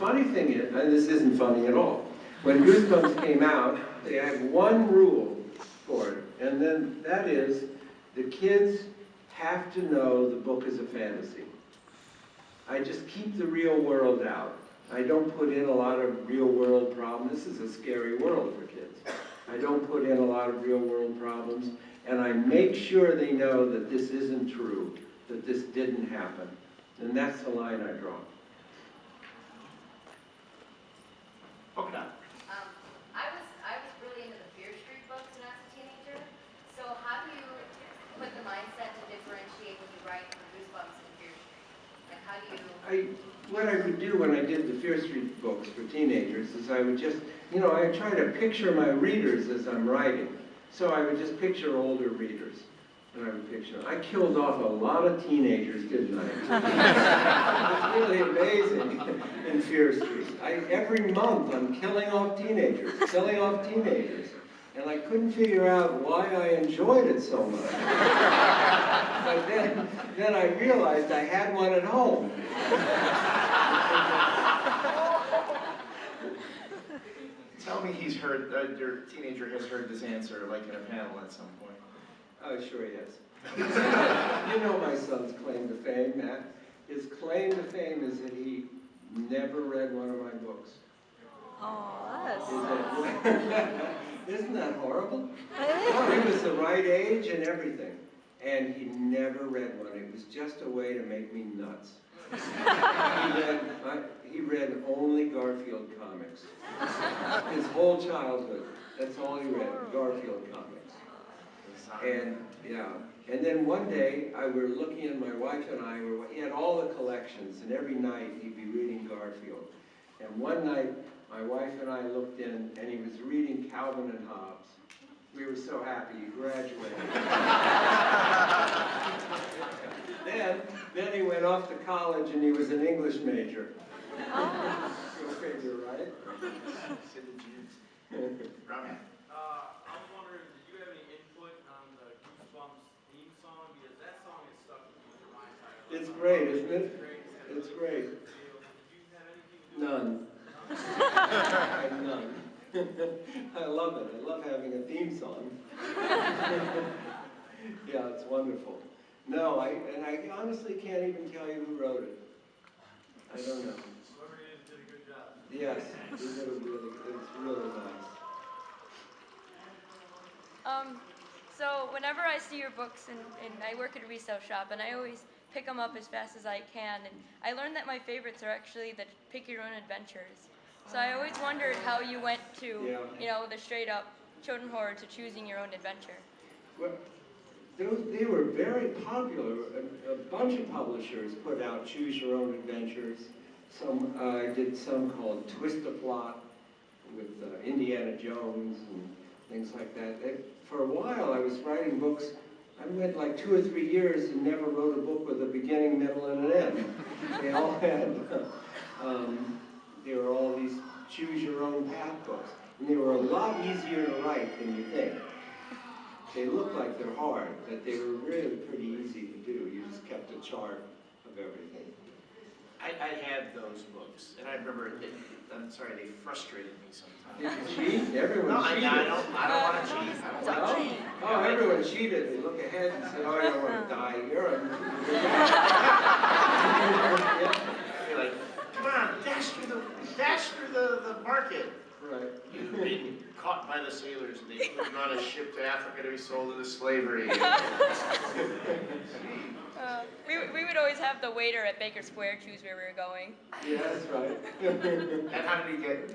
funny thing is, and this isn't funny at all, when Goosebumps came out, they had one rule for it, and then that is the kids have to know the book is a fantasy. I just keep the real world out. I don't put in a lot of real world problems. This is a scary world for kids. I don't put in a lot of real world problems, and I make sure they know that this isn't true, that this didn't happen. And that's the line I draw. Okay. I was really into the Fear Street books when I was a teenager. So how do you put the mindset to differentiate when you write for Goosebumps and Fear Street? And how do you... What I would do when I did the Fear Street books for teenagers is I would just, you know, I try to picture my readers as I'm writing. So I would just picture older readers. And I would picture them. I killed off a lot of teenagers, didn't I? It's really amazing in Fear Street. Every month I'm killing off teenagers. And I couldn't figure out why I enjoyed it so much. But then I realized I had one at home. Tell me he's heard, your teenager has heard this answer, like in a panel at some point. Oh, sure he has. You know my son's claim to fame, Matt. His claim to fame is that he never read one of my books. Oh, Isn't that horrible? No, he was the right age and everything. And he never read one. It was just a way to make me nuts. He read only Garfield comics. His whole childhood. That's all he read, Garfield comics. And yeah, and then one day I were looking at my wife and I, he had all the collections, and every night he'd be reading Garfield. And one night my wife and I looked in and he was reading Calvin and Hobbes. We were so happy he graduated. then he went off to college and he was an English major. Go figure, right? Rami. I was wondering, did you have any input on the Goosebumps theme song? Because that song is stuck with me for my entire life. It's great, isn't it? It's great. Did you have anything to do with None. None. I love it. I love having a theme song. Yeah, it's wonderful. No, I honestly can't even tell you who wrote it. I don't know. Whoever did a good job. Yes, it's really nice. So whenever I see your books, and I work at a resale shop, and I always pick them up as fast as I can, and I learned that my favorites are actually the pick your own adventures. So I always wondered how you went to, you know, the straight up children's horror to choosing your own adventure. Well, they were very popular. A bunch of publishers put out choose your own adventures. I did some called Twist a Plot with Indiana Jones and things like that. For a while I was writing books. I went like 2 or 3 years and never wrote a book with a beginning, middle, and an end. They all had, they were all these choose your own path books. And they were a lot easier to write than you think. They look like they're hard, but they were really pretty easy to do. You just kept a chart of everything. I had those books, and I remember, I'm sorry, they frustrated me sometimes. Did you cheat? Everyone cheated. I don't want to cheat. I don't want to cheat. Oh, everyone cheated. They look ahead and say, oh, I don't want to die. You're You're like, come on, dash through the market. Right. You've been caught by the sailors and they put you on a ship to Africa to be sold into slavery. We would always have the waiter at Baker Square choose where we were going. Yeah, that's right. And how did he get it?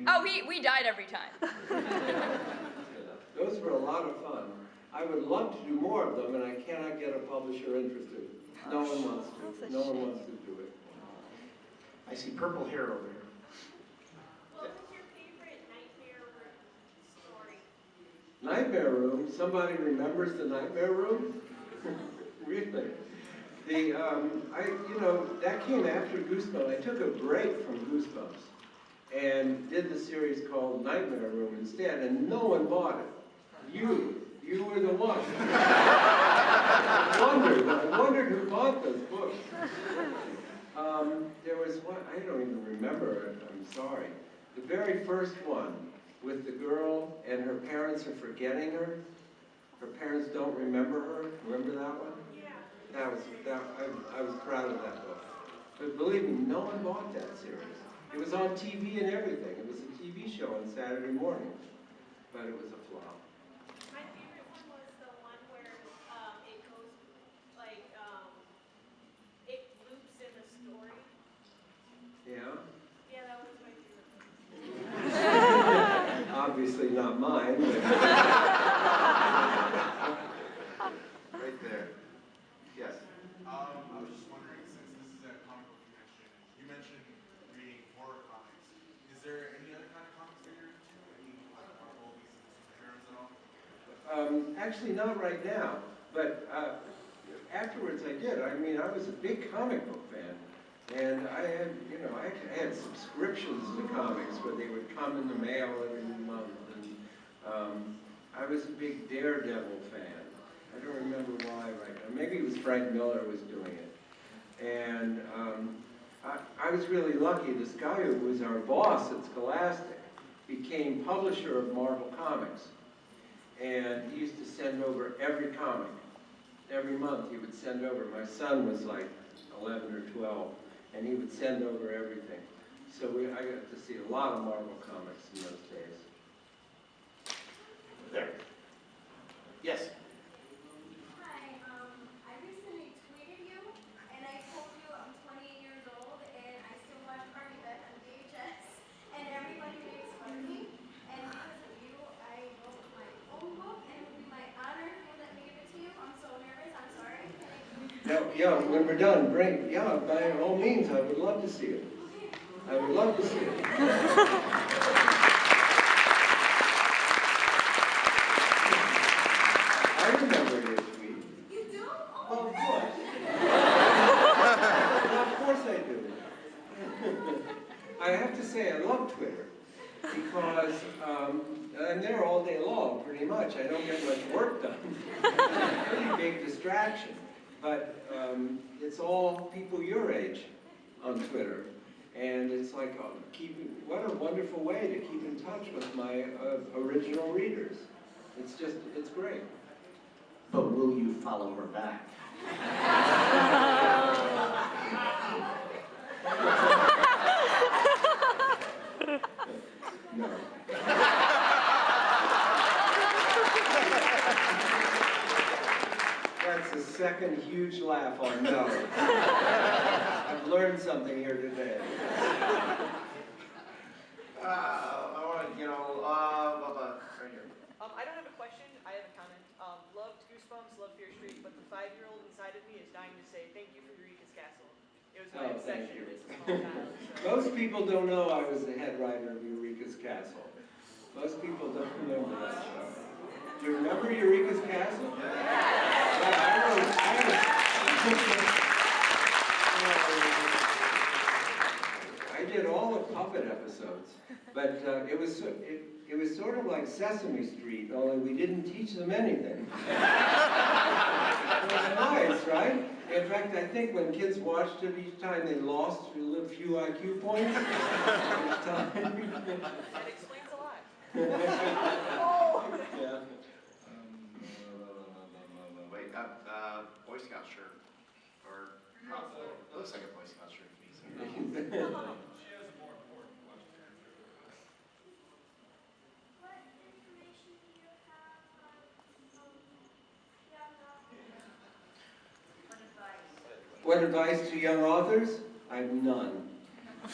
Oh, we died every time. Those were a lot of fun. I would love to do more of them, and I cannot get a publisher interested. No one wants to. No one wants to do it. I see purple hair over here. What was your favorite nightmare story? Nightmare Room? Somebody remembers the Nightmare Room? Really? That came after Goosebumps. I took a break from Goosebumps and did the series called Nightmare Room instead, and no one bought it. You were the one. I wondered who bought those books. There was one, I don't even remember it, I'm sorry. The very first one with the girl and her parents are forgetting her. Her parents don't remember her. Remember that one? Yeah. I was proud of that book. But believe me, no one bought that series. It was on TV and everything. It was a TV show on Saturday mornings, but it was a flop. My favorite one was the one where it goes like it loops in the story. Yeah? Yeah, that was my favorite one. Obviously not mine, but Right there. Yes. I was just wondering, since this is a comic book convention, you mentioned reading horror comics. Is there any other kind of comics that you're into? Any like Marvel, DC, superheroes at all? actually not right now. But afterwards I did. I mean, I was a big comic book fan. And I had, you know, I had subscriptions to comics where they would come in the mail every month. And I was a big Daredevil fan. I don't remember why right now. Maybe it was Frank Miller was doing it. And I was really lucky. This guy who was our boss at Scholastic became publisher of Marvel Comics. And he used to send over every comic. Every month he would send over. My son was like 11 or 12, and he would send over everything. So I got to see a lot of Marvel Comics in those days. There. Yes. Hi, I recently tweeted you, and I told you I'm 28 years old, and I still watch Army Beth on VHS, and everybody makes fun of me. And because of you, I wrote my own book, and it would be my honor if you let me give it to you. I'm so nervous, I'm sorry. Yeah, when we're done, bring, yeah, by all means, I would love to see it. I would love to see it. I remember your tweet. You do? Oh, of course. Of course I do. I have to say I love Twitter because I'm there all day long, pretty much. I don't get much work done. Pretty big distraction. But it's all people your age on Twitter. And it's like, what a wonderful way to keep in touch with my original readers. It's great. But will you follow her back? No. That's the second huge laugh on no. I've learned something here today. I want to, right here. I don't have a question, I have a comment. Loved Goosebumps, loved Fear Street, but the 5-year-old inside of me is dying to say thank you for Eureka's Castle. It was my obsession as a small child. So. Most people don't know I was the head writer of Eureka's Castle. Most people don't remember that show. Do you remember Eureka's Castle? I did all the puppet episodes, but it was sort of like Sesame Street, only we didn't teach them anything. It was nice, right? In fact, I think when kids watched it each time, they lost a few IQ points each time. That explains a lot. Yeah. Wait, Boy Scout shirt. Or, it looks like a Boy Scout shirt to me. So. She has a more important question. What information do you have on young authors? What advice to young authors? I have none.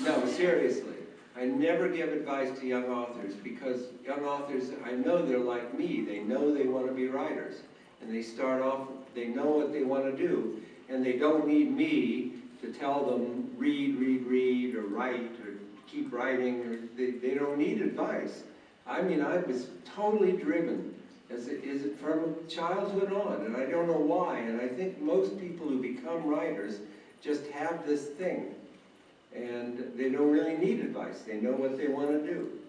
No, seriously. I never give advice to young authors because young authors, I know they're like me. They know they want to be writers. And they start off, they know what they want to do. And they don't need me to tell them read, or write, or keep writing. Or they don't need advice. I mean, I was totally driven as it from childhood on, and I don't know why. And I think most people who become writers just have this thing, and they don't really need advice. They know what they want to do.